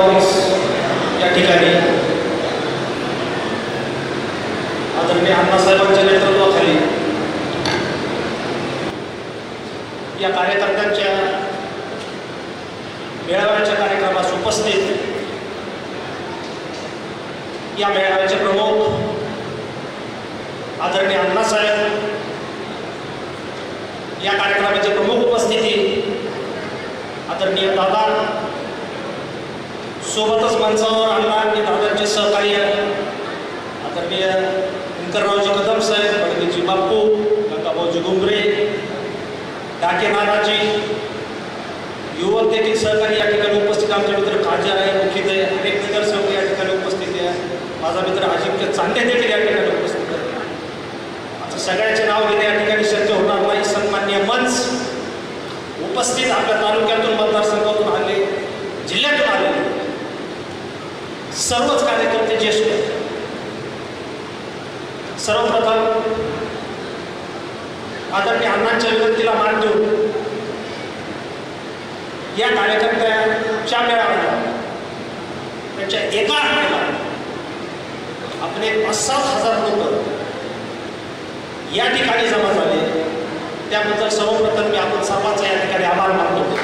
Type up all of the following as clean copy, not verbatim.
Office या ठिकाणी आदरणीय अण्णासाहेबांच्या नेतृत्वाखाली या कार्यकर्त्यांच्या मेळाव्याच्या कार्यक्रमास उपस्थित या मेळाव्याचे प्रमुख आदरणीय अण्णासाहेब, या कार्यक्रमाचे प्रमुख उपस्थिती आदरणीय दादा, सोबतच मंचावर अण्णा आणि दादांचे सहकार्य आदरणीय शंकररावजी कदम साहेब, बडगेजी बाप्पू, गंगाभाऊजी गुंगरे, डाके नानाजी, युवक देखील सहकारी या ठिकाणी उपस्थित, आमचे मित्र खासदार आहे, मुखित आहे, अनेक नगरसेवक या ठिकाणी उपस्थित आहे, माझा मित्र अजिंक्य चांदे देखील या ठिकाणी उपस्थित आहे. आता सगळ्याचे नाव घेणे या ठिकाणी शक्य होणार नाही. सन्माननीय मंच उपस्थित आपल्या तालुक्यातून, मतदारसंघातून आले, जिल्ह्यातून आले सर्वच कार्यकर्ते ज्येष्ठ, सर्वप्रथम आदरणीय अण्णांच्या विनंतीला मान देऊन या कार्यकर्त्यांच्या मेळाव्याला त्यांच्या एका आठवड्याला आपले 5,000 लोक या ठिकाणी जमा झाले, त्याबद्दल सर्वप्रथम मी आपण सर्वांचा या ठिकाणी आभार मानतो.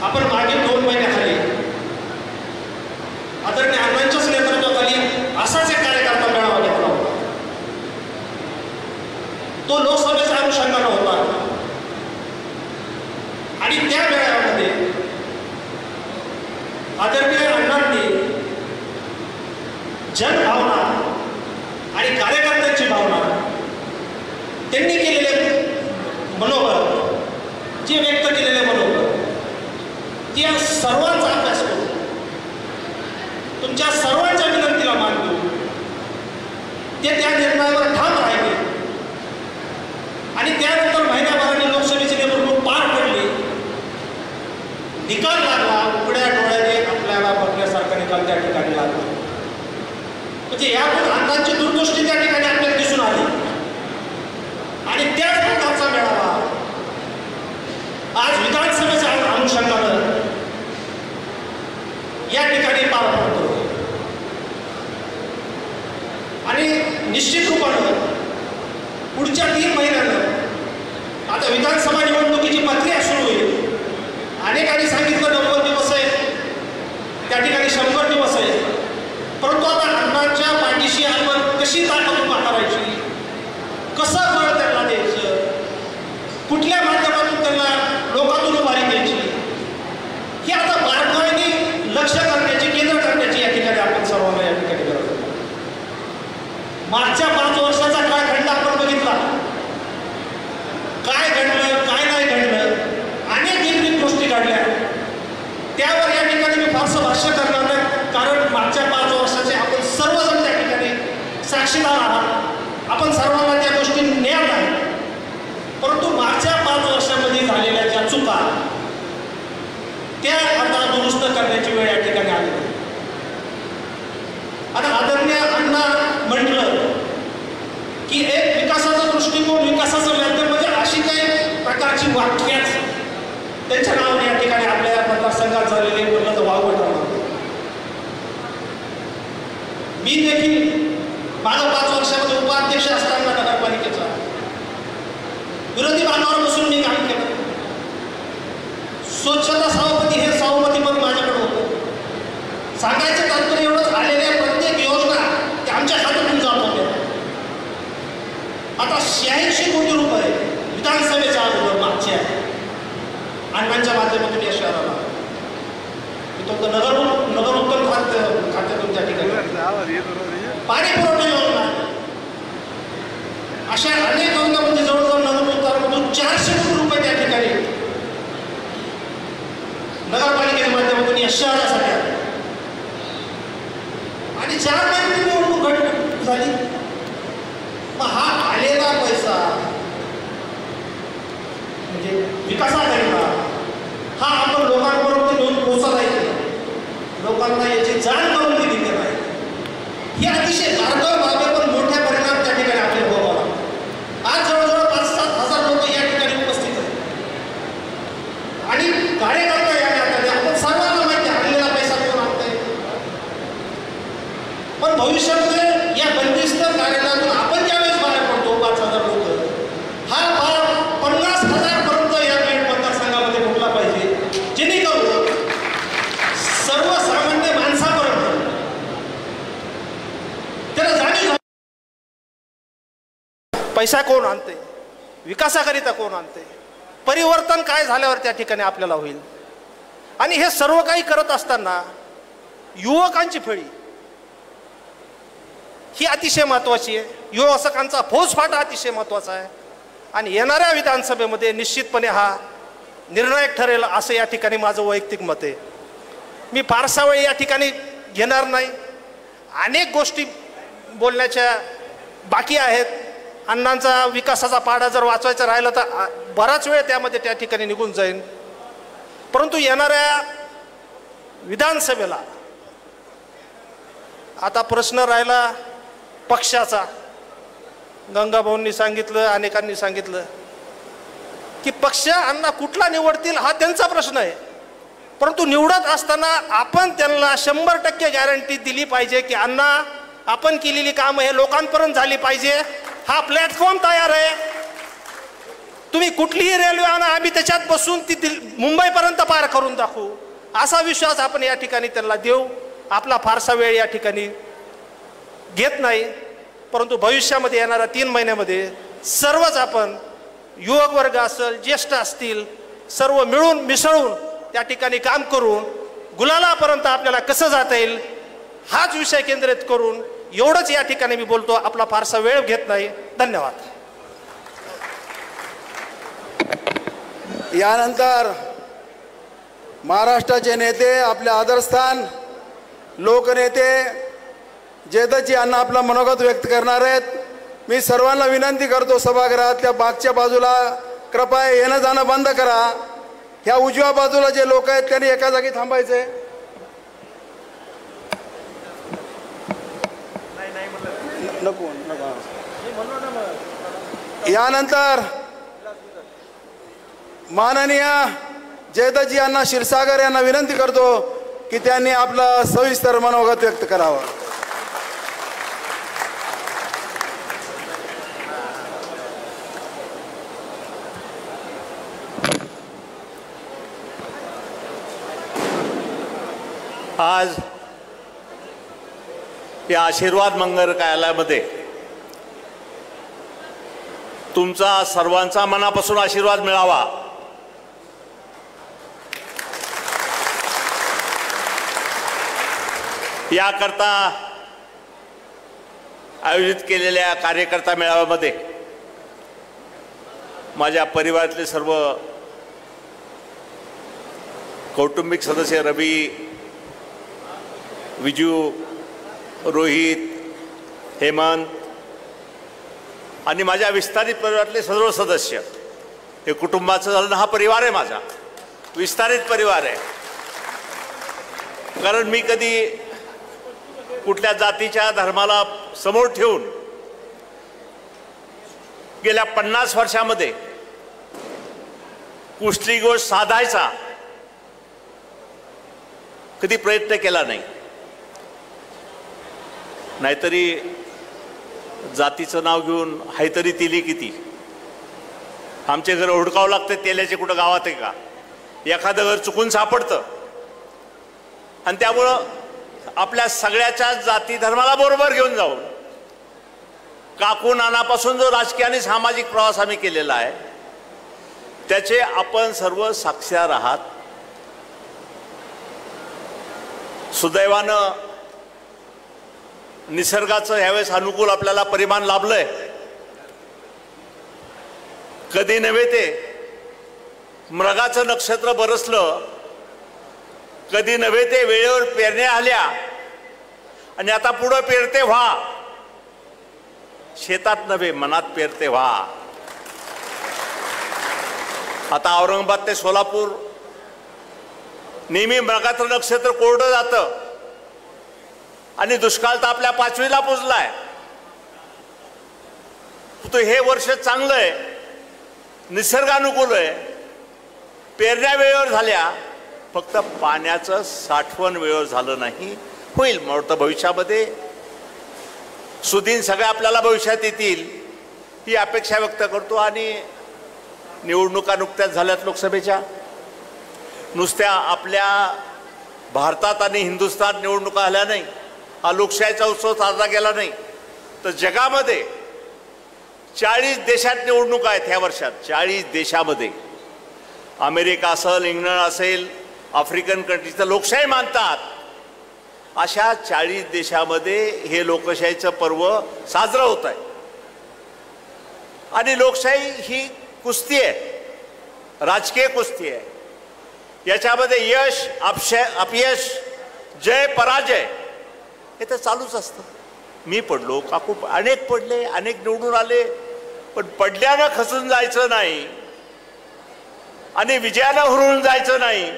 आपण मागील 2 महिन्याखाली आदरणीय अण्णांच्याच नेतृत्वाखाली असाच एक कार्यकर्ता मेळावा घेतला होता. तो लोकसभेच्या अनुषंगाने होता आणि त्या मेळाव्यामध्ये आदरणीय अण्णांनी जनभावना आणि कार्यकर्त्यांची भावना, त्यांनी केलेले मनोबल, जे व्यक्त केलेले मनोबल, त्या सर्वांचा अभ्यास करून तुमच्या सर्वांच्या विनंतीला मान देऊ ते त्या निर्णयावर ठाम राहिले आणि त्यानंतर महिन्याभराने लोकसभेची निवडणूक पार पडली, निकाल लागला, उघड्या डोळ्याने आपल्याला बघण्यासारखा निकाल त्या ठिकाणी लागला. म्हणजे यातून अण्णांची दूरदृष्टी त्या ठिकाणी आपल्याला दिसून आली आणि त्याच प्रकारचा मेळावा आज विधानसभेच्या अनुषंगानं या ठिकाणी पार पडतो आणि निश्चित रूपानं पुढच्या 3 महिन्यानं आता विधानसभा निवडणुकीची प्रक्रिया सुरू होईल. अनेकांनी सांगितलं 90 दिवस आहे, त्या ठिकाणी 100 दिवस आहे, परंतु आता अण्णांच्या पाठीशी आपण कशी ताकद उभा करायची, कसं बळ त्यांना द्यायचं, कुठल्या माध्यमातून त्यांना लोकातून उभारी द्यायची, ही आता बारकाईने लक्ष करण्याची, केंद्र करण्याची या ठिकाणी आपण सर्वांना या ठिकाणी गरज आहे. मागच्या 5 वर्षाचा काळखंड आपण बघितला, काय घडलं काय नाही घडलं, अनेक वेगवेगळ्या गोष्टी घडल्या, त्यावर या ठिकाणी मी फारसं भाष्य करणार नाही, कारण मागच्या 5 वर्षाचे आपण सर्वजण त्या ठिकाणी साक्षीदार आहात, आपण सर्वांना त्या गोष्टी ज्ञान आहे. परंतु मागच्या 5 वर्षामध्ये झालेल्या ज्या चुका त्या आता दुरुस्त करण्याची वेळ या ठिकाणी आली. आता आदरणीय अण्णा म्हटलं की एक विकासाचा दृष्टिकोन, विकासाचं माध्यम म्हणजे अशी काही प्रकारची वाक्याच त्यांच्या नावाने या ठिकाणी आपल्या मतदारसंघात झालेले म्हणलं तर वावगं ठरणार. मी देखील माझा 5 वर्षामध्ये उपाध्यक्ष असताना नगरपालिकेचा विरोधी बांधावर बसून मी काम केलं. स्वच्छता सभापती हे सभापती पण माझ्याकडे होतं. सांगायचं तात्पर्य एवढंच, आलेल्या प्रत्येक योजना ते आमच्या खात्यातून जात होत्या. आता 86 कोटी रुपये विधानसभेच्या अगोदर मागचे आहे अण्णांच्या माध्यमातून या शहराला मी तो नगर उत्तम खात्यातून त्या ठिकाणी पाणी पुरवठा योजना, अशा अनेक योजना म्हणजे जवळजवळ नगर उत्तरामधून 400 कोटी रुपये त्या ठिकाणी नगरपालिकेच्या माध्यमातून या शहरासाठी आले. आणि 4 महिन्यांनी निवडणूक झाली, मग हा आलेला पैसा म्हणजे विकासाकरिता हा आपण लोकांपर्यंत घेऊन पोहोचला नाही, लोकांना याची जाण करून दिली नाही. ही अतिशय बारकाव बाबी पण मोठ्या परिणाम त्या ठिकाणी आपल्या भोगावा. आज जवळजवळ 5-7 हजार लोक या ठिकाणी उपस्थित आहेत आणि कार्यकर्ता या नात्याने आपण पैसा कोण आणते, विकासाकरिता कोण आणते, परिवर्तन काय झाल्यावर त्या ठिकाणी आपल्याला होईल. आणि हे सर्व काही करत असताना युवकांची फळी ही अतिशय महत्त्वाची आहे. युवकांचा फौजफाटा अतिशय महत्त्वाचा आहे. आणि येणाऱ्या विधानसभेमध्ये निश्चितपणे हा निर्णायक ठरेल असं या ठिकाणी माझं वैयक्तिक मत आहे. मी फारसा वेळ या ठिकाणी घेणार नाही. अनेक गोष्टी बोलण्याच्या बाकी आहेत. अण्णांचा विकासाचा पाढा जर वाचवायचा राहिला तर बराच वेळ त्यामध्ये त्या ठिकाणी निघून जाईल. परंतु येणाऱ्या विधानसभेला आता प्रश्न राहिला पक्षाचा. गंगाभाऊंनी सांगितलं, अनेकांनी सांगितलं की पक्ष अण्णा कुठला निवडतील हा त्यांचा प्रश्न आहे. परंतु निवडत असताना आपण त्यांना 100% गॅरंटी दिली पाहिजे की अण्णा आपण केलेली कामं हे लोकांपर्यंत झाली पाहिजे. हा प्लॅटफॉर्म तयार आहे. तुम्ही कुठलीही रेल्वे आणा, आम्ही त्याच्यात बसून ती मुंबईपर्यंत पार करून दाखवू असा विश्वास आपण या ठिकाणी त्यांना देऊ. आपला फारसा वेळ या ठिकाणी घेत नाही. परंतु भविष्यामध्ये येणाऱ्या 3 महिन्यामध्ये सर्वच आपण युवक वर्ग असेल, ज्येष्ठ असतील, सर्व मिळून मिसळून त्या ठिकाणी काम करून गुलालापर्यंत आपल्याला कसं जाता येईल हाच विषय केंद्रित करून एवढंच या ठिकाणी मी बोलतो. आपला फारसा वेळ घेत नाही. धन्यवाद. यानंतर महाराष्ट्राचे नेते, आपले आदरस्थान लोकनेते जयदत्तजी यांना आपला मनोगत व्यक्त करणार आहेत. मी सर्वांना विनंती करतो, सभागृहातल्या मागच्या बाजूला कृपया येणं जाणं बंद करा. ह्या उजव्या बाजूला जे लोक आहेत त्यांनी एका जागी थांबायचे. नको नको. यानंतर माननीय जयदत्तजी यांना क्षीरसागर यांना विनंती करतो की त्यांनी आपलं सविस्तर मनोगत व्यक्त करावं. आज या आशीर्वाद मंगल कार्यालयामध्ये तुमचा सर्वांचा मनापासून आशीर्वाद मिळावा याकरता आयोजित केलेल्या कार्यकर्ता मेळाव्यामध्ये माझ्या परिवारातले सर्व कौटुंबिक सदस्य रवी, विजू, रोहित, हेमंत आणि माझ्या विस्तारित परिवारातले सर्व सदस्य, हे कुटुंबाचं झालं. हा परिवार आहे, माझा विस्तारित परिवार आहे. कारण मी कधी कुठल्या जातीच्या धर्माला समोर ठेवून गेल्या 50 वर्षामध्ये कुठली गोष्ट साधायचा कधी प्रयत्न केला नाही. नाहीतरी जातीचं नाव घेऊन हायतरी तिली किती. आमचे घर हुडकावं लागतं तेल्याचे, कुठं गावात आहे का. एखादं घर चुकून सापडतं आणि त्यामुळं आपल्या सगळ्याच्या जाती धर्माला बरोबर घेऊन जाऊन काकू नानापासून जो राजकीय आणि सामाजिक प्रवास आम्ही केलेला आहे त्याचे आपण सर्व साक्षीदार आहात. सुदैवानं निसर्गाचं ह्यावेळेस अनुकूल आपल्याला परिमाण लाभलंय. कधी नव्हे ते मृगाचं नक्षत्र बरसलं, कधी नव्हे ते वेळेवर पेरण्या आल्या आणि आता पुढं पेरते व्हा. शेतात नव्हे मनात पेरते व्हा. आता औरंगाबाद ते सोलापूर नेहमी मृगाचं नक्षत्र कोरडं जातं आणि दुष्काळ तर आपल्या 5वीला पोचलाय. तो हे वर्ष चांगलं आहे, निसर्गानुकूल आहे, पेरण्या वेळेवर झाल्या, फक्त पाण्याचं साठवण वेळेवर झालं नाही. होईल मोठं भविष्यामध्ये, सुदीन सगळ्या आपल्याला भविष्यात येतील ही अपेक्षा व्यक्त करतो. आणि निवडणुका नुकत्याच झाल्यात लोकसभेच्या. नुसत्या आपल्या भारतात आणि हिंदुस्थान निवडणुका आल्या नाही, हा लोकशाहीचा उत्सव साजरा केला नाही, तर जगामध्ये 40 देशात निवडणूक आहेत ह्या वर्षात. 40 देशामध्ये, अमेरिका असेल, इंग्लंड असेल, आफ्रिकन कंट्रीचं लोकशाही मानतात, अशा 40 देशामध्ये हे लोकशाहीचं पर्व साजरं होत आहे. आणि लोकशाही ही कुस्ती आहे, राजकीय कुस्ती आहे. याच्यामध्ये यश अपयश, जय पराजय हे तर चालूच असतं. मी पडलो, काकू अनेक पडले, अनेक निवडून आले, पण पडल्यानं खचून जायचं नाही आणि विजयानं हुरून जायचं नाही.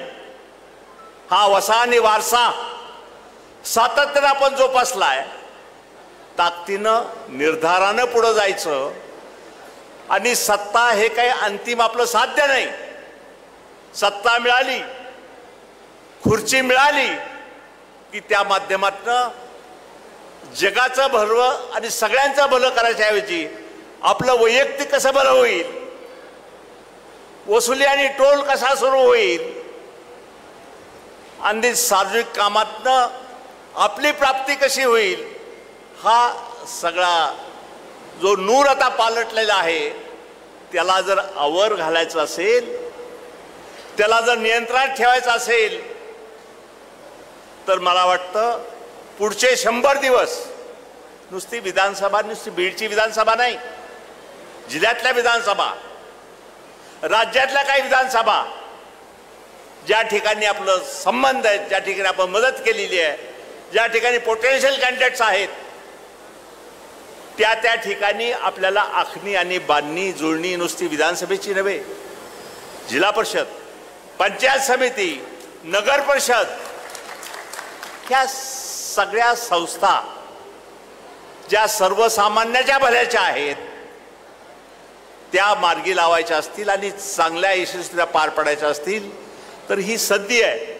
हा वसा आणि वारसा सातत्यानं आपण जोपासलाय. ताकदीनं निर्धारानं पुढं जायचं. आणि सत्ता हे काही अंतिम आपलं साध्य नाही. सत्ता मिळाली, खुर्ची मिळाली की त्या माध्यमातनं जगाचं भलं आणि सगळ्यांचं भलं करायच्या ऐवजी आपलं वैयक्तिक कसं भलं होईल, वसुली आणि टोल कसा सुरू होईल, आणि सार्वजनिक कामातनं आपली प्राप्ती कशी होईल, हा सगळा जो नूर आता पालटलेला आहे त्याला जर आवर घालायचं असेल, त्याला जर नियंत्रणात ठेवायचं असेल, तर मला वाटतं पुढचे 100 दिवस नुसती विधानसभा, नुसती बीडची विधानसभा नाही, जिल्ह्यातल्या विधानसभा, राज्यातल्या काही विधानसभा ज्या ठिकाणी आपलं संबंध आहेत, ज्या ठिकाणी आपण मदत केलेली आहे, ज्या ठिकाणी पोटेन्शियल कॅन्डिडेट्स आहेत, त्या ठिकाणी आपल्याला आखणी आणि बांधणी जुळणी नुसती विधानसभेची नव्हे, जिल्हा परिषद, पंचायत समिती, नगर परिषद, ह्या सगळ्या संस्था ज्या सर्वसामान्याच्या भल्याच्या आहेत त्या मार्गी लावायच्या असतील आणि चांगल्या यशस्वीरित्या पार पडायच्या असतील तर ही संधी आहे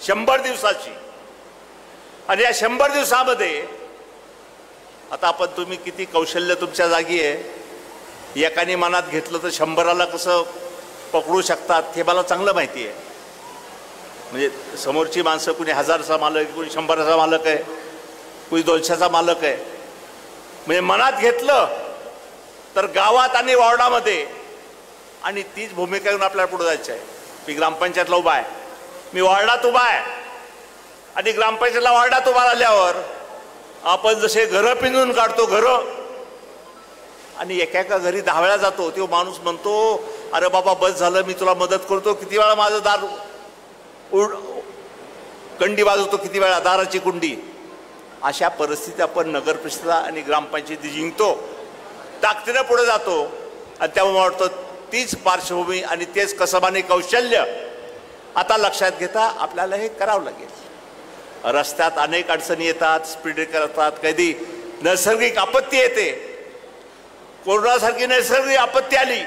100 दिवसाची. आणि या 100 दिवसामध्ये आता आपण, तुम्ही किती कौशल्य तुमच्या जागी आहे, एकाने मनात घेतलं तर 100ला कसं पकडू शकतात हे मला चांगलं माहिती आहे. म्हणजे समोरची माणसं कुणी 1000चा मालक, कुणी 100चा मालक आहे, कुणी 200चा मालक आहे. म्हणजे मनात घेतलं तर गावात आणि वॉर्डामध्ये, आणि तीच भूमिका घेऊन आपल्याला पुढे जायचं आहे. मी ग्रामपंचायतला उभा आहे, मी वॉर्डात उभा आहे, आणि ग्रामपंचायतला वॉर्डात उभा राहिल्यावर आपण जसे घरं पिंजून काढतो, घरं, आणि एका घरी 10 वेळा जातो, तो माणूस म्हणतो अरे बाबा बस झालं, मी तुला मदत करतो, किती वेळा माझं दार कंडी वाजवतो, किती वेळा दाराची कुंडी. अशा परिस्थितीत आपण नगर परिषद आणि ग्रामपंचायती जिंकतो, ताकदीनं पुढे जातो. आणि त्यामुळे मला वाटतं तीच पार्श्वभूमी आणि तेच कसब आणि कौशल्य आता लक्षात घेता आपल्याला हे करावं लागेल. रस्त्यात अनेक अडचणी येतात, स्पीड ब्रेकर असतात, कधी नैसर्गिक आपत्ती येते. कोरोनासारखी नैसर्गिक आपत्ती आली,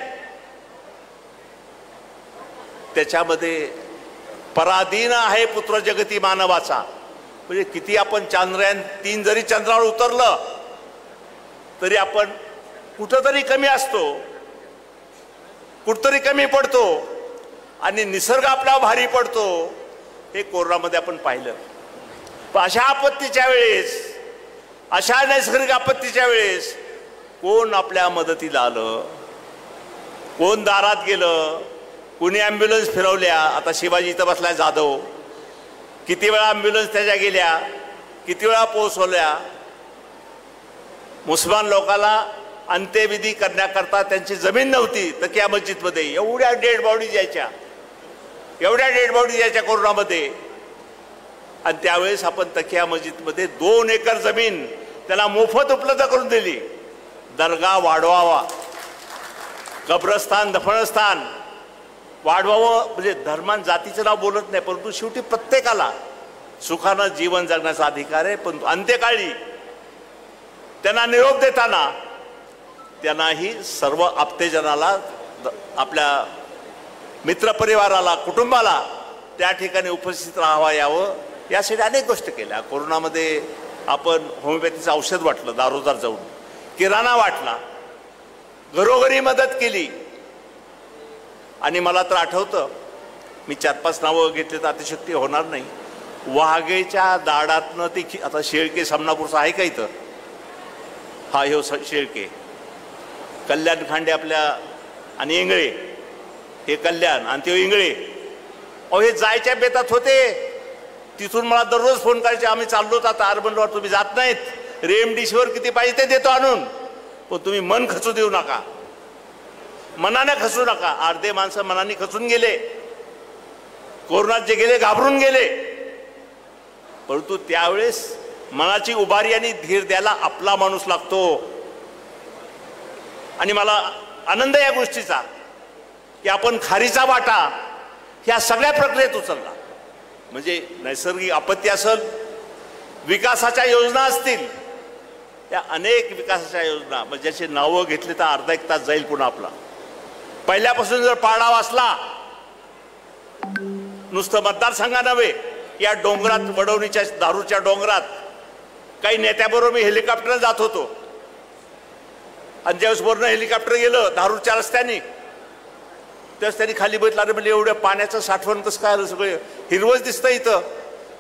त्याच्यामध्ये पराधीन आहे पुत्र जगती मानवाचा. म्हणजे किती आपण चांद्रयान 3 जरी चंद्रावर उतरलं तरी आपण कुठंतरी कमी असतो, कुठंतरी कमी पडतो, आणि निसर्ग आपला भारी पडतो. हे कोरोनामध्ये आपण पाहिलं. पण अशा आपत्तीच्या वेळेस, अशा नैसर्गिक आपत्तीच्या वेळेस कोण आपल्या मदतीला आलं, कोण दारात गेलं, कुणी ॲम्ब्युलन्स फिरवल्या. आता शिवाजी इथं बसलाय जाधव, किती वेळा ॲम्ब्युलन्स त्याच्या गेल्या, किती वेळा पोहोचवल्या. मुसलमान लोकांना अंत्यविधी करण्याकरता त्यांची जमीन नव्हती तकिया मस्जिदमध्ये, एवढ्या डेड बॉडी यायच्या, एवढ्या डेड बॉडी यायच्या कोरोनामध्ये. आणि त्यावेळेस आपण तकिया मस्जिदमध्ये 2 एकर जमीन त्याला मोफत उपलब्ध करून दिली. दर्गा वाढवावा, कब्रस्थान, दफनस्थान वाढवावं. म्हणजे धर्मान जातीचं नाव बोलत नाही, परंतु शेवटी प्रत्येकाला सुखानं जीवन जगण्याचा अधिकार आहे. पण अंत्यकाळी त्यांना निरोप देताना त्यांनाही सर्व आप्तेजनाला, आपल्या मित्रपरिवाराला, कुटुंबाला त्या ठिकाणी उपस्थित राहावा यावं, यासाठी अनेक गोष्टी केल्या. कोरोनामध्ये आपण होमिओपॅथीचं औषध वाटलं, दारोदार जाऊन किराणा वाटला, घरोघरी मदत केली. आणि मला तर आठवतं, मी 4-5 नावं घेतले तर अतिशक्ती होणार नाही. वाघेच्या दाडातनं ती, आता शेळके सामनापूरचा आहे का इथं, हा हे शेळके, कल्याण खांडे आपल्या आणि इंगळे, हे कल्याण आणि ते इंगळे, अहो हे जायच्या बेतात होते. तिथून मला दररोज फोन करायचे, आम्ही चाललो आता अर्बनवर, तुम्ही जात नाहीत, रेमडिसिवीर किती पाहिजे ते देतो आणून, पण तुम्ही मन खचू देऊ नका, मनाने खचू नका. अर्धे माणसं मनाने खचून गेले, कोरोनात जे गेले घाबरून गेले, परंतु त्यावेळेस मनाची उभारी आणि धीर द्यायला आपला माणूस लागतो. आणि मला आनंद या गोष्टीचा की आपण खारीचा वाटा ह्या सगळ्या प्रक्रियेत उचलला. म्हणजे नैसर्गिक आपत्ती असेल, विकासाच्या योजना असतील, त्या अनेक विकासाच्या योजना म्हणजे ज्याची नावं घेतली तर अर्धा एक तास जाईल पुन्हा आपला. पहिल्यापासून जर पाडा वाचला, नुसतं मतदारसंघा नव्हे, या डोंगरात, वडवणीच्या दारूच्या डोंगरात काही नेत्याबरोबर मी हेलिकॉप्टरने जात होतो, आणि ज्यावेळेस वरनं हेलिकॉप्टर गेलं दारूच्या रस्त्याने, त्यावेळेस त्यांनी खाली बघितलं, अरे म्हणजे एवढ्या पाण्याचं साठवण कसं काय आलं, सगळं हिरवंच दिसतं इथं.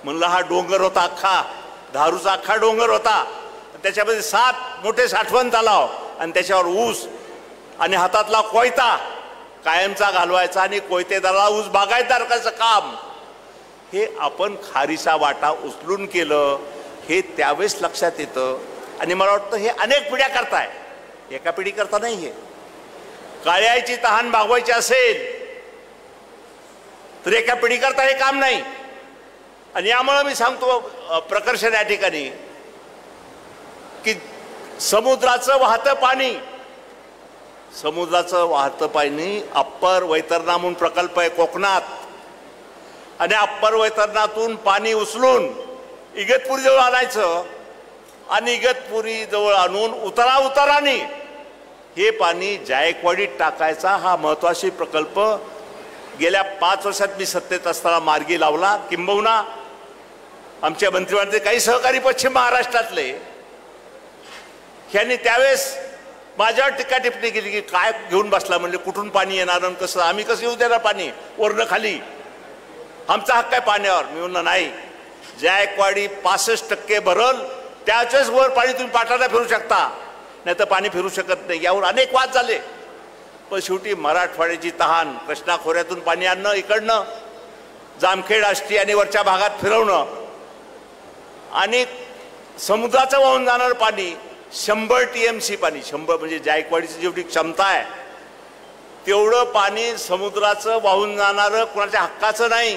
म्हणलं हा डोंगर होता अख्खा, दारूचा अख्खा डोंगर होता, त्याच्यामध्ये 7 मोठे साठवण तलाव आणि त्याच्यावर ऊस आणि हातातला कोयता कायमचा घालवायचा आणि कोयतेदाराला ऊस बागायतदार करायचं काम. हे आपण खारीचा वाटा उचलून केलं, हे त्यावेळेस लक्षात येतं. आणि मला वाटतं हे अनेक पिढ्या करताय, एका पिढी करता नाही. हे काळ्याची तहान भागवायची असेल तर एका पिढी करता हे काम नाही. आणि यामुळे मी सांगतो प्रकर्षण या ठिकाणी की समुद्राचं वाहतं पाणी अप्पर वैतरणा म्हणून प्रकल्प आहे कोकणात, आणि अप्पर वैतरणातून पाणी उचलून इगतपुरी जवळ आणायचं आणि इगतपुरी जवळ आणून उताराने हे पाणी जायकवाडीत टाकायचा. हा महत्वाचा प्रकल्प गेल्या 5 वर्षात मी सत्तेत असताना मार्गी लावला. किंबहुना आमच्या मंत्रिमंडळाचे काही सहकारी पश्चिम महाराष्ट्रातले ह्यांनी त्यावेळेस माझ्यावर टीका टिप्पणी केली की काय घेऊन बसला, म्हणजे कुठून पाणी येणार आणि कसं, आम्ही कसं येऊ देणार पाणी वरनं खाली, आमचा हक्क आहे पाण्यावर. मी म्हणलं नाही, जायकवाडी 65% भरल, त्याच्याच वर पाणी तुम्ही पाटाला फिरू शकता, नाही तर पाणी फिरू शकत नाही. यावर अनेक वाद झाले, पण शेवटी मराठवाड्याची तहान, कृष्णा खोऱ्यातून पाणी आणणं, इकडनं जामखेड आष्टी आणि वरच्या भागात फिरवणं, आणि समुद्राचं वाहून जाणारं पाणी 100 TMC पाणी, 100 म्हणजे जायकवाडीची जेवढी क्षमता आहे तेवढं पाणी समुद्राचं वाहून जाणारं, कुणाच्या हक्काचं नाही,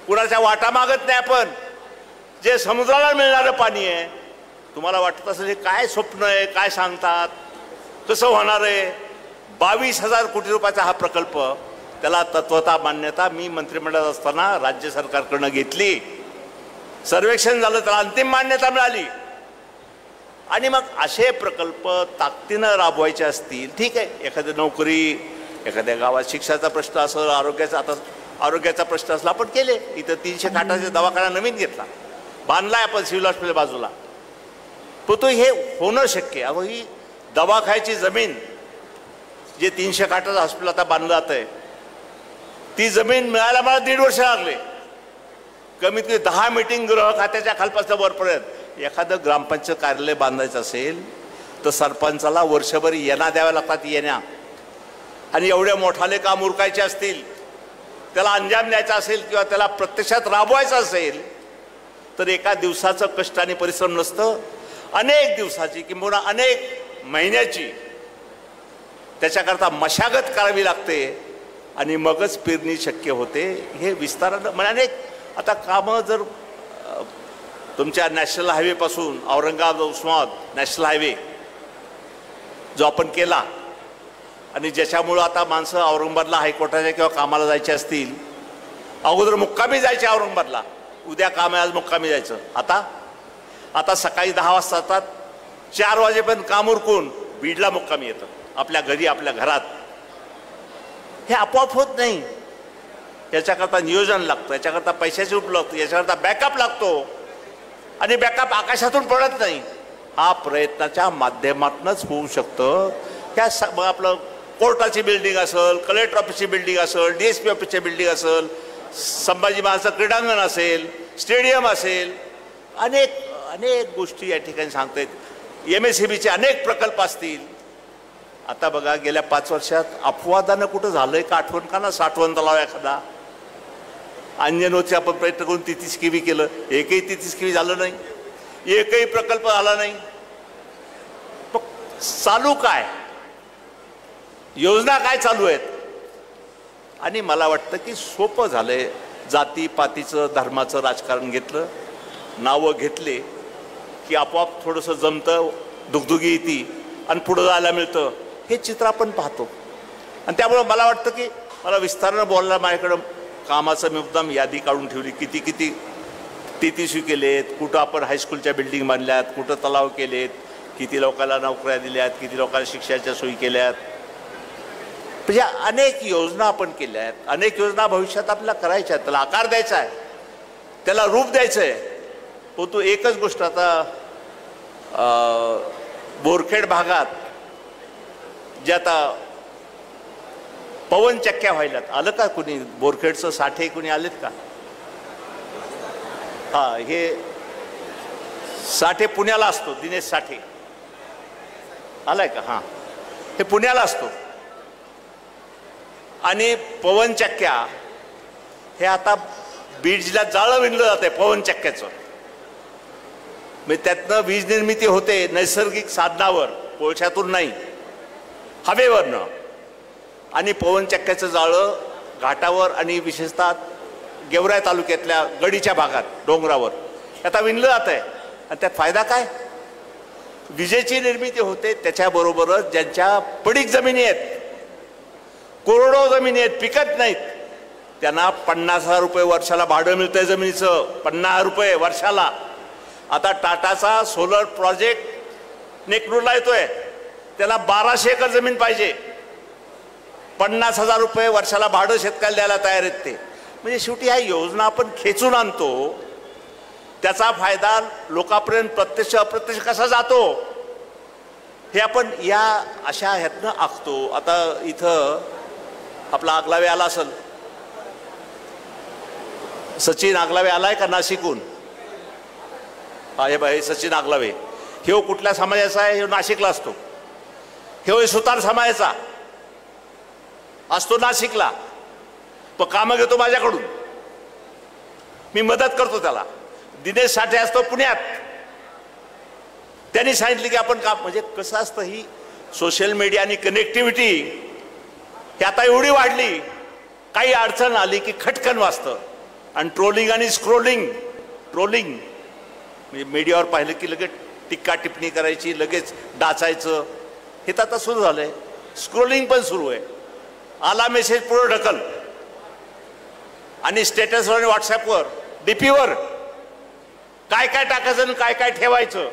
कुणाच्या वाटा मागत नाही आपण, जे समुद्राला मिळणारं पाणी आहे. तुम्हाला वाटत असेल हे काय स्वप्न आहे, काय सांगतात, कसं होणार आहे. 22,000 कोटी रुपयाचा हा प्रकल्प, त्याला तत्वता मान्यता मी मंत्रिमंडळात असताना राज्य सरकारकडनं घेतली, सर्वेक्षण झालं, त्याला अंतिम मान्यता मिळाली. आणि मग असे प्रकल्प ताकदीनं राबवायचे असतील, ठीक आहे, एखादी नोकरी, एखाद्या गावात शिक्षणाचा प्रश्न असेल, आरोग्याचा प्रश्न असला, आपण केले. इथं 300 खाटाचा दवाखाना नवीन घेतला, बांधलाय आपण सिव्हिल हॉस्पिटल बाजूला, पण तो हे होणं शक्य. अहो ही दवाखान्याची जमीन, जे 300 खाटाचं हॉस्पिटल आता बांधलं जात आहे, ती जमीन मिळायला मला 1.5 वर्ष लागले. कमीत कमी 10 मीटिंग गृह खात्याच्या खालपासून वरपर्यंत. एखादं ग्रामपंचायत कार्यालय बांधायचं असेल तर सरपंचाला वर्षभर येण्या द्याव्या लागतात, येण्या. आणि एवढे मोठाले काम उरकायचे असतील, त्याला अंजाम द्यायचा असेल किंवा त्याला प्रत्यक्षात राबवायचं असेल तर एका दिवसाचं कष्ट आणि परिश्रम नसतं, अनेक दिवसाची किंवा अनेक महिन्याची त्याच्याकरता मशागत करावी लागते आणि मगच पेरणी शक्य होते. हे विस्तारानं म्हणजे अनेक आता कामं जर तुमच्या नॅशनल हायवेपासून औरंगाबाद उस्मानाबाद नॅशनल हायवे जो आपण केला आणि ज्याच्यामुळं आता माणसं औरंगाबादला हायकोर्टाच्या किंवा कामाला जायचे असतील, अगोदर मुक्कामी जायचे औरंगाबादला, उद्या काम आहे आज मुक्कामी जायचं, आता सकाळी 10 वाजता जातात, 4 वाजेपर्यंत काम उरकून बीडला मुक्कामी येतं, आपल्या घरी आपल्या घरात. हे आपोआप होत नाही, याच्याकरता नियोजन लागतं, याच्याकरता पैशाची उपलब्ध, याच्याकरता बॅकअप लागतो. आणि बॅकअप आकाशातून पडत नाही, हा प्रयत्नाच्या माध्यमातूनच होऊ शकतं. त्या आपलं कोर्टाची बिल्डिंग असेल, कलेक्टर ऑफिसची बिल्डिंग असेल, DSP ऑफिसची बिल्डिंग असेल, संभाजी महाराजांचं क्रीडांगण असेल, स्टेडियम असेल, अनेक गोष्टी या ठिकाणी सांगतायत. MSEBीचे अनेक प्रकल्प असतील, आता बघा गेल्या 5 वर्षात अपवादानं कुठं झालंय का आठवण का ना साठवण तलाव एखादा अंजनोचे आपण प्रयत्न करून 33 किमी केलं, एकही 33 किमी झालं नाही, एकही प्रकल्प झाला नाही. चालू काय योजना काय चालू आहेत. आणि मला वाटतं की सोपं झालंय. जातीपातीचं धर्माचं राजकारण घेतलं, नावं घेतले की आपोआप थोडंसं जमतं, दुगदुगी येते आणि पुढं जायला मिळतं. हे चित्र आपण पाहतो. आणि त्यामुळं मला वाटतं की मला विस्तारानं बोलायला माझ्याकडं कामाचं मी मुद्दाम यादी काढून ठेवली. किती किती TTC केलेत, कुठं आपण हायस्कूलच्या बिल्डिंग बांधल्यात, कुठं तलाव केलेत, किती लोकांना नोकऱ्या दिल्यात, किती लोकांना शिक्षणाच्या सोयी केल्यात. म्हणजे अनेक योजना आपण केल्या आहेत. अनेक योजना भविष्यात आपल्याला करायच्या आहेत, त्याला आकार द्यायचा आहे, त्याला रूप द्यायचं आहे. परंतु एकच गोष्ट आता बोरखेड भागात जे आता पवन चक्क्या व्हायल्यात, आलं का कुणी बोरखेडचं साठे कुणी आलेत का? हा, हे साठे पुण्याला असतो, दिनेश साठे आलाय का? हां, हे पुण्याला असतो. आणि पवन चक्क्या हे आता बीड जिल्ह्यात जाळं विणलं जाते पवन चक्क्याचं. म्हणजे त्यातनं वीज निर्मिती होते नैसर्गिक साधनावर, कोळशातून नाही, हवेवरनं. आणि पवन चक्क्याचं जाळं घाटावर आणि विशेषतः गेवराई तालुक्यातल्या गडीच्या भागात डोंगरावर आता विणलं जात आहे. आणि त्यात फायदा काय? विजेची निर्मिती होते, त्याच्याबरोबरच ज्यांच्या पडीक जमिनी आहेत, करोडो जमिनी आहेत, पिकत नाहीत, त्यांना 50,000 रुपये वर्षाला भाडं मिळतंय जमिनीचं. 50,000 रुपये वर्षाला. आता टाटाचा सोलर प्रोजेक्ट नेकरूरला येतोय, त्याला 1200 एकर जमीन पाहिजे. 50,000 रुपये वर्षाला भाडं शेतकऱ्याला द्यायला तयार आहेत ते. म्हणजे शेवटी ह्या योजना आपण खेचून आणतो, त्याचा फायदा लोकांपर्यंत प्रत्यक्ष अप्रत्यक्ष कसा जातो हे आपण या अशा ह्यातनं आखतो. आता इथं आपला आगलावे आला असेल, सचिन आगलावे आलाय का नाशिकहून? हा, हे बाई सचिन आगलावे. हे कुठल्या समाजाचा आहे? हे नाशिकला असतो. हे सुतार समाजाचा असतो नाशिकला. तो कामं घेतो माझ्याकडून, मी मदत करतो त्याला. दिनेश साठे असतो पुण्यात, त्यांनी सांगितलं की आपण काम. म्हणजे कसं असतं, ही सोशल मीडिया आणि कनेक्टिव्हिटी ही आता एवढी वाढली, काही अडचण आली की खटकन वाचतं. आणि ट्रोलिंग आणि ट्रोलिंग म्हणजे मीडियावर पाहिलं की लगेच टिक्का टिप्पणी करायची, लगेच डाचायचं, हे तर आता सुरू झालंय. स्क्रोलिंग पण सुरू आहे. आला मेसेज पुढे ढकल. आणि स्टेटसवर आणि व्हॉट्सॲपवर DPवर काय काय टाकायचं आणि काय काय ठेवायचं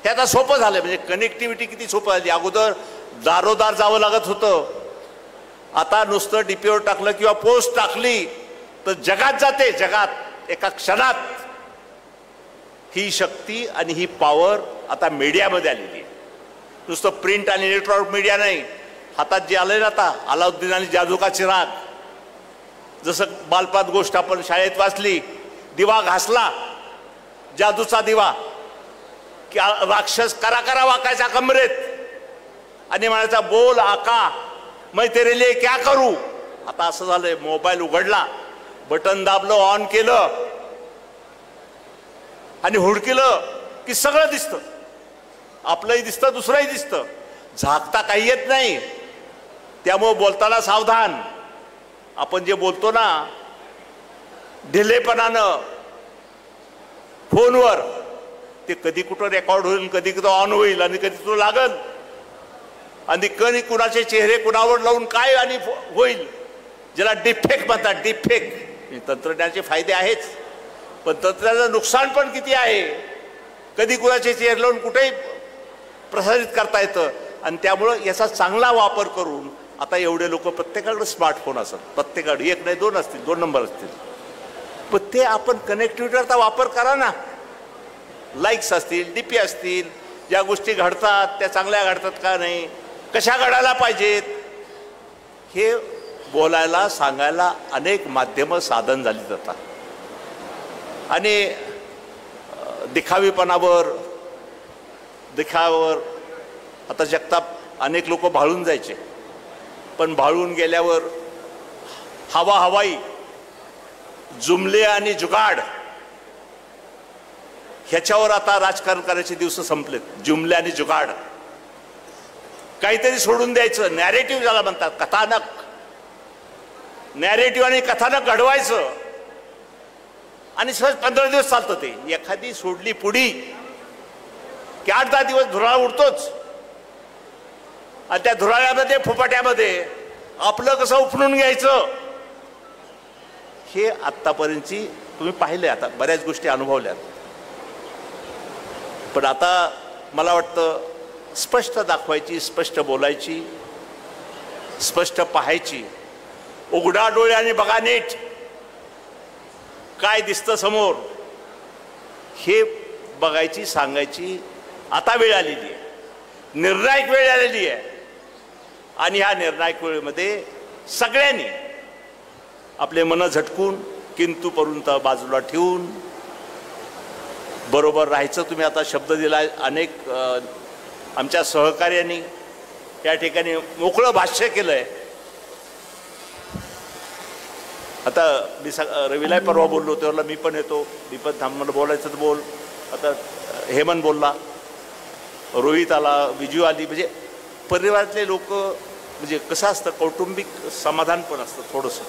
हे आता सोपं झालं. म्हणजे कनेक्टिव्हिटी किती सोपं झाली. अगोदर दारोदार जावं लागत होतं, आता नुसतं DPवर टाकलं किंवा पोस्ट टाकली तर जगात जाते. जगात एका क्षणात. ही शक्ती आणि ही पॉवर आता मीडियामध्ये आलेली आहे. नुसतं प्रिंट आणि इलेक्ट्रॉनिक मीडिया नाही, हातात जे आलंय ना आता, अलाउद्दीन आणि जादू का चिराग. जसं बालपात गोष्ट आपण शाळेत वाचली, दिवा घासला, जादूचा दिवा, की राक्षस करा वाकायचा कमरेत आणि म्हणायचा बोल आका मैं तेरे लिए क्या करू. आता असं झालंय, मोबाईल उघडला, बटन दाबलं, ऑन केलं आणि हुडकिलं की सगळं दिसतं. आपलंही दिसतं, दुसरंही दिसतं. झाकता काही येत नाही. त्यामुळं बोलताना सावधान. आपण जे बोलतो ना ढिलेपणानं फोनवर, ते कधी कुठं रेकॉर्ड होईल, कधी कुठं ऑन होईल आणि कधी तो लागल. आणि कधी कुणाचे चेहरे कुणावर लावून काय आणि होईल, ज्याला डिफेक्ट म्हणतात. डिफेक्ट तंत्रज्ञानाचे फायदे आहेच, पण तंत्रज्ञानाचं नुकसान पण किती आहे. कधी कुणाचे चेहरे लावून कुठेही प्रसारित करता येतं. आणि त्यामुळं याचा चांगला वापर करून आता एवढे लोक प्रत्येकाकडे स्मार्टफोन असतात, प्रत्येकाकडे एक नाही, 2 असतील, 2 नंबर असतील. पण ते आपण कनेक्टिव्हिटीचा वापर करा ना. लाईक्स असतील, DP असतील, ज्या गोष्टी घडतात त्या चांगल्या घडतात का नाही, कशा घडायला पाहिजेत, हे बोलायला सांगायला अनेक माध्यमं साधन झाली जातात. आणि दिखावीपणावर आता जगताप अनेक लोक भाळून जायचे, पण भाळून गेल्यावर हवाई जुमले आणि जुगाड ह्याच्यावर आता राजकारण करायचे दिवस संपलेत. जुमले आणि जुगाड काहीतरी सोडून द्यायचं. नॅरेटिव्ह ज्याला म्हणतात, कथानक, नॅरेटिव्ह आणि कथानक घडवायचं आणि सहज 15 दिवस चालतं ते. एखादी सोडली पुढी की 8-10 दिवस धुराळा उडतोच आणि त्या धुराळ्यामध्ये फुपाट्यामध्ये आपलं कसं उपणून घ्यायचं हे आत्तापर्यंतची तुम्ही पाहिले. आता बऱ्याच गोष्टी अनुभवल्यात, पण आता मला वाटतं स्पष्ट दाखवायची, स्पष्ट बोलायची, स्पष्ट पाहायची. उघडा डोळ्याने बघा नीट काय दिसतं समोर हे बघायची, सांगायची आता वेळ आलेली आहे. निर्णायक वेळ आलेली आहे आणि ह्या निर्णायक वेळेमध्ये सगळ्यांनी आपले मन झटकून किंतु परंतु बाजूला ठेवून बरोबर राहायचं. तुम्ही आता शब्द दिला. अनेक आमच्या सहकार्यांनी या ठिकाणी मोकळं भाष्य केलंय. आता मी रविला परवा बोललो तेव्हा मी पण येतो, मी पण थांब, मला बोलायचं तर बोल. आता हेमंत बोलला, रोहित आला, विजू आली. म्हणजे परिवारातले लोक, म्हणजे कसं असतं कौटुंबिक समाधान पण असतं, थोडंसं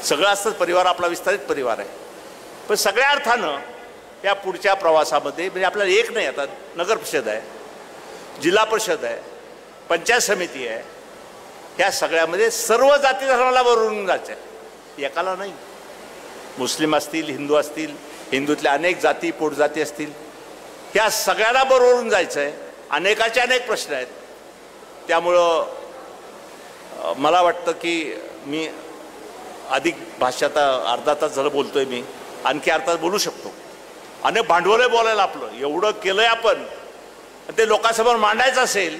सगळं असतं. परिवार आपला विस्तारित परिवार आहे, पण सगळ्या अर्थानं या पुढच्या प्रवासामध्ये म्हणजे आपल्याला एक नाही, आता नगर परिषद आहे, जिल्हा परिषद आहे, पंचायत समिती आहे, ह्या सगळ्यामध्ये सर्व जाती धर्माला बरोबरून जायचं आहे. एकाला नाही. मुस्लिम असतील, हिंदू असतील, हिंदूतल्या अनेक जाती पोटजाती असतील, ह्या सगळ्यांना बरोबरून जायचं आहे. अनेकाचे अनेक प्रश्न आहेत. त्यामुळं मला वाटतं की मी अधिक भाषात अर्धा तास झालं बोलतोय, मी आणखी अर्धा तास बोलू शकतो. अनेक भांडवल आहे बोलायला. आपलं एवढं केलंय आपण, ते लोकांसमोर मांडायचं असेल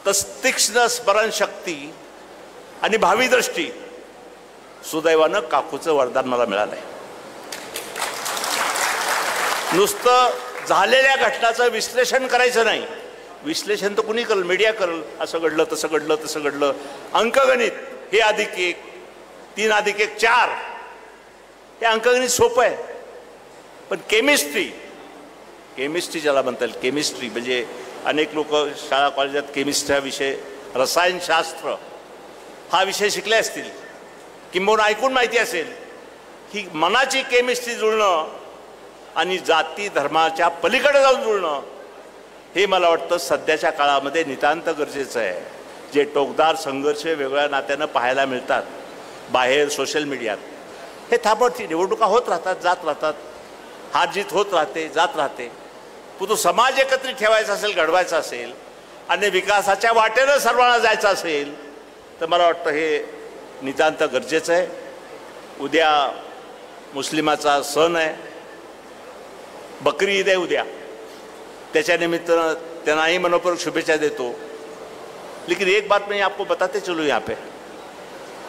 तर तीक्ष्ण स्मरणशक्ती आणि भावी दृष्टी सुदैवानं काकूचं वरदान मला मिळालंय. नुसतं झालेल्या घटनाचं विश्लेषण करायचं नाही. विश्लेषण तर कुणी करेल, मीडिया करेल, असं घडलं तसं घडलं तसं घडलं. अंकगणित हे +1 3 + 1 4 हे अंकगणित सोपं आहे. पण केमिस्ट्री ज्याला म्हणता येईल, केमिस्ट्री म्हणजे अनेक लोक शाळा कॉलेजात केमिस्ट्री हा विषय, रसायनशास्त्र हा विषय शिकले असतील, किंबहुना ऐकून माहिती असेल. ही मनाची केमिस्ट्री जुळणं आणि जाती धर्माच्या पलीकडे जाऊन जुळणं हे मला वाटतं सध्याच्या काळामध्ये नितांत गरजेचं आहे. जे टोकदार संघर्ष वेगळ्या नात्यानं पाहायला मिळतात बाहेर सोशल मीडियात, हे थांबवती. निवडणुका होत राहतात, जात राहतात, हार जीत होत राहते, जात राहते. तो समाज एकत्रित ठेवायचा असेल, घडवायचा असेल आणि विकासाच्या वाटेनं सर्वांना जायचं असेल तर मला वाटतं हे नितांत गरजेचं आहे. उद्या मुस्लिमाचा सण आहे, बकरी ईद आहे उद्या. त्याच्या निमित्तानं त्यांनाही मनोपूर्वक शुभेच्छा देतो. लेकिन एक बात मैं आपको बताते चलूँ, यहाँ पे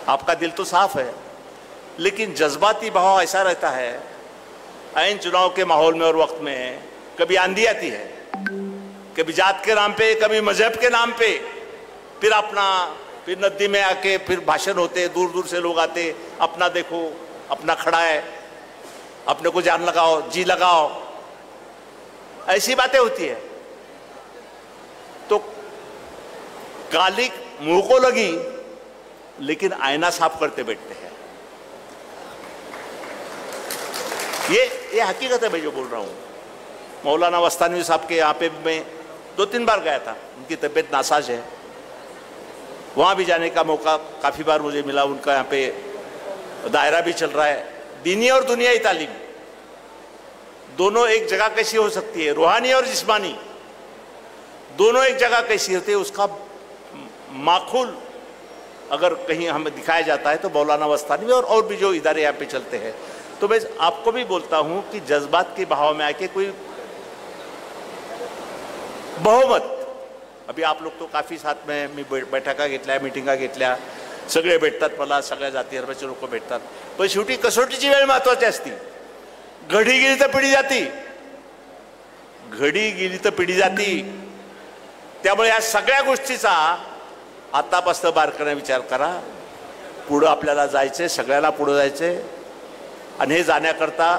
आपका दिल तो साफ है, लेकिन जज्बाती भाव ऐसा रहता है ऐन चुनाव के माहौल में और वक्त में. कभी आंधी आती है, कभी जात के नाम पे, कभी मजहब के नाम पे, फिर नदी में आके फिर भाषण होते, दूर दूर से लोग आते, अपना देखो, अपना खड़ा है, अपने को जान लगाओ, जी लगाओ, ऐसी बातें होती है. तो कालिक मुंह को लगी लेकिन आईना साफ करते बैठते हैं. ये हकीकत है मैं जो बोल रहा हूँ. मौलाना वस्तानवी साहब के यहाँ पे मैं 2-3 बार गया था. उनकी तबीयत नासाज है, वहाँ भी जाने का मौका काफ़ी बार मुझे मिला. उनका यहाँ पे दायरा भी चल रहा है. दीनी और दुनियाई तालीम दोनों एक जगह कैसी हो सकती है, रूहानी और जिस्मानी दोनों एक जगह कैसी होती है, उसका माखूल अगर कहीं हमें दिखाया जाता है तो मौलाना वस्तानवी और भी जो इदारे यहाँ पे चलते हैं. तो मैं आपको भी बोलता हूँ कि जज्बात के बहाव में आके कोई बहुमत, अभी आप लोग तो काफ़ी साथ में मी बैठका घेतल्या, मिटिंगा घेतल्या, सगळे भेटतात, मला सगळ्या जाती धर्माचे लोक भेटतात. पण शेवटी कसोटीची वेळ महत्त्वाची असती. घडी गेली तर पिढी जाती, घडी गेली तर पिढी जाती. त्यामुळे या सगळ्या गोष्टीचा आतापासून बारकाईने विचार करा. पुढं आपल्याला जायचं आहे, सगळ्याला पुढं जायचं आहे. आणि हे जाण्याकरता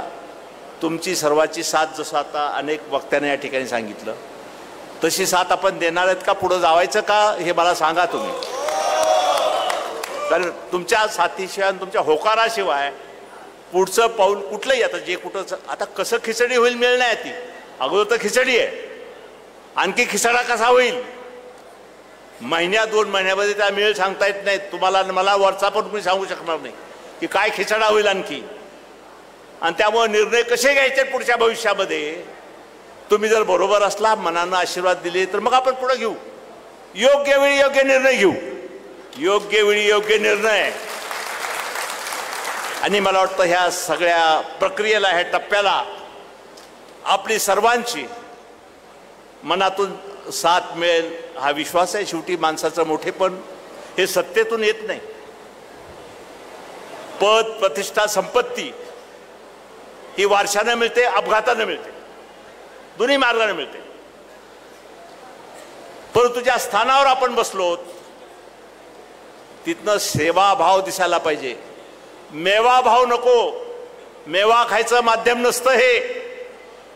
तुमची सर्वांची साथ, जसं आता अनेक वक्त्यांनी या ठिकाणी सांगितलं, तशी साथ आपण देणार आहेत का? पुढं जावायचं का हे मला सांगा तुम्ही. कारण तुमच्या साथीशिवाय, तुमच्या होकाराशिवाय पुढचं पाऊल कुठलंही, आता जे कुठं आता कसं खिचडी होईल मिळणार ती, अगोदर तर खिचडी आहे, आणखी खिचडा कसा होईल महिन्या 2 महिन्यामध्ये त्या मिळेल सांगता येत नाही तुम्हाला. मला वरचा पण तुम्ही सांगू शकणार नाही की काय खिचडा होईल आणखी. आणि त्यामुळे निर्णय कसे घ्यायचे पुढच्या भविष्यामध्ये, तुम्ही जर बरोबर असला, मनानं आशीर्वाद दिले, तर मग आपण पुढे घेऊ. योग्य वेळी योग्य निर्णय घेऊ, योग्य वेळी योग्य निर्णय. आणि मला वाटतं ह्या सगळ्या प्रक्रियेला, ह्या टप्प्याला आपली सर्वांची मनातून साथ मिळेल हा विश्वास आहे. शेवटी माणसाचं मोठेपण हे सत्तेतून येत नाही. पद, प्रतिष्ठा, संपत्ती ही वारशानं मिळते, अपघातानं मिळते, दोन्ही मार्गाने मिळते. परंतु ज्या स्थानावर आपण बसलो तिथनं सेवाभाव दिसायला पाहिजे. मेवा भाव नको. मेवा खायचं माध्यम नसतं,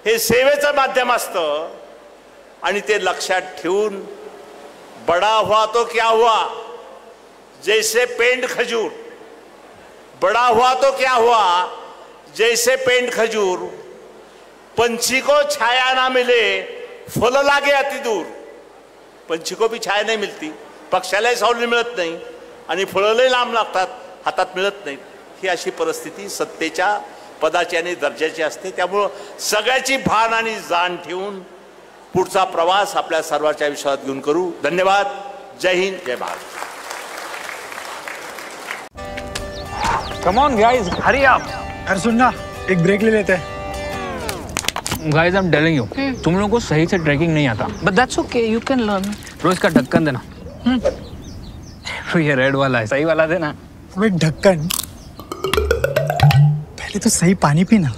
हे सेवेचं माध्यम असतं. आणि ते लक्षात ठेवून बडा हुआ तो क्या हुआ, जैसे पेंड खजूर. बड़ा हुआ तो क्या हुआ, जैसे पेंड खजूर. पंछी को छाया ना मिले, फल लागे अति दूर. पंछी को भी छाया नहीं मिळती, पक्षालाही सावली मिळत नाही, आणि फळंही लांब लागतात, हातात मिळत नाहीत. ही अशी परिस्थिती सत्तेच्या, पदाची आणि दर्जाची असते. त्यामुळं सगळ्याची भान आणि जाण ठेवून पुढचा प्रवास आपल्या सर्वांच्या विश्वासात घेऊन करू. धन्यवाद. जय हिंद, जय Bharat. Come on guys, hurry up. अरे सुन ना, एक ब्रेक ले लेते हैं. Guys, I'm telling you, तुम लोगों को सही से ट्रैकिंग नहीं आता. But that's okay, you can learn. रोज का ढक्कन देना. तो ये रेड वाला है, सही वाला देना. अबे ढक्कन, पहले तो सही पानी पीना.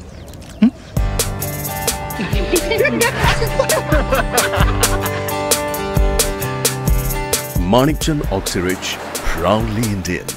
Manikchand Oxyrich, proudly Indian.